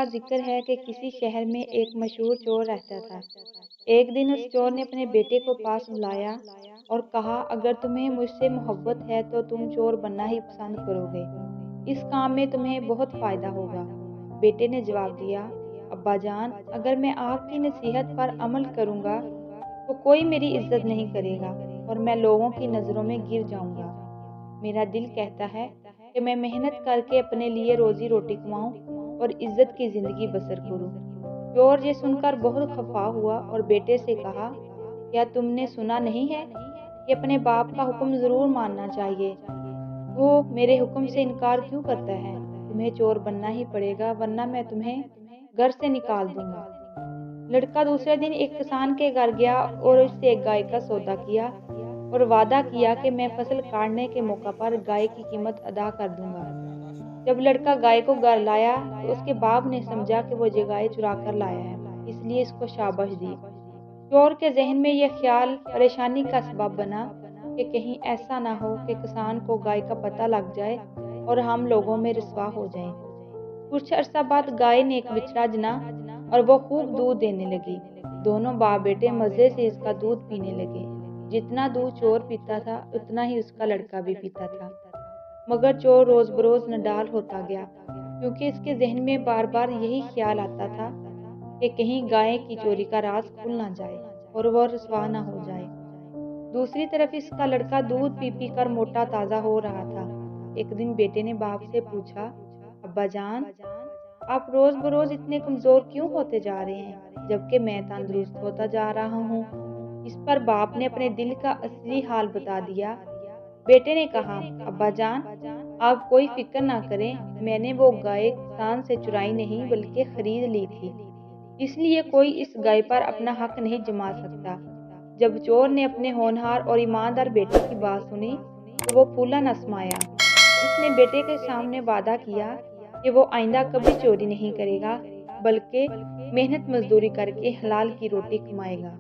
کا ذکر ہے کہ کسی شہر میں ایک مشہور چور رہتا تھا۔ ایک دن اس چور نے اپنے بیٹے کو پاس بلایا اور کہا، اگر تمہیں مجھ سے محبت ہے تو تم چور بننا ہی پسند کرو گے۔ اس کام میں تمہیں بہت فائدہ ہوگا۔ بیٹے نے جواب دیا، ابا جان، اگر میں آپ کی نصیحت پر عمل کروں گا تو کوئی میری عزت نہیں کرے گا اور میں لوگوں کی نظروں میں گر جاؤں گا۔ میرا دل کہتا ہے کہ میں محنت کر کے اپنے لیے روزی روٹی کماؤں اور عزت کی زندگی بسر کروں۔ چور یہ سن کر بہت خفا ہوا اور بیٹے سے کہا، کیا تم نے سنا نہیں ہے کہ اپنے باپ کا حکم ضرور ماننا چاہیے؟ وہ میرے حکم سے انکار کیوں کرتا ہے؟ تمہیں چور بننا ہی پڑے گا ورنہ میں تمہیں گھر سے نکال دوں گا۔ لڑکا دوسرے دن ایک کسان کے گھر گیا اور اس سے ایک گائے کا سودا کیا اور وعدہ کیا کہ میں فصل کاٹنے کے موقع پر گائے کی قیمت ادا کر دوں گا۔ جب لڑکا گائے کو گھر لایا تو اس کے باپ نے سمجھا کہ وہ یہ گائے چرا کر لایا ہے، اس لیے اس کو شاباش دی۔ چور کے ذہن میں یہ خیال پریشانی کا سبب بنا کہ کہیں ایسا نہ ہو کہ کسان کو گائے کا پتہ لگ جائے اور ہم لوگوں میں رسوا ہو جائیں۔ کچھ عرصہ بعد گائے نے ایک بچڑا جنا اور وہ خوب دودھ دینے لگی۔ دونوں باپ بیٹے مزے سے اس کا دودھ پینے لگے۔ جتنا دودھ چور پیتا تھا اتنا ہی اس کا لڑکا بھی پیتا تھا، مگر چور روز بروز نڈال ہوتا گیا کیونکہ اس کے ذہن میں بار بار یہی خیال آتا تھا کہ کہیں گائے کی چوری کا راز کھل نہ جائے اور وہ رسوا نہ ہو جائے۔ دوسری طرف اس کا لڑکا دودھ پی پی کر موٹا تازہ ہو رہا تھا۔ ایک دن بیٹے نے باپ سے پوچھا، ابا جان، آپ روز بروز اتنے کمزور کیوں ہوتے جا رہے ہیں جبکہ میں تندرست ہوتا جا رہا ہوں؟ اس پر باپ نے اپنے دل کا اصلی حال بتا دیا۔ بیٹے نے کہا، ابا جان، آپ کوئی فکر نہ کریں، میں نے وہ گائے کسان سے چرائی نہیں بلکہ خرید لی تھی، اس لیے کوئی اس گائے پر اپنا حق نہیں جما سکتا۔ جب چور نے اپنے ہونہار اور ایماندار بیٹے کی بات سنی تو وہ پھولا نہ سمایا۔ اس نے بیٹے کے سامنے وعدہ کیا کہ وہ آئندہ کبھی چوری نہیں کرے گا بلکہ محنت مزدوری کر کے حلال کی روٹی کمائے گا۔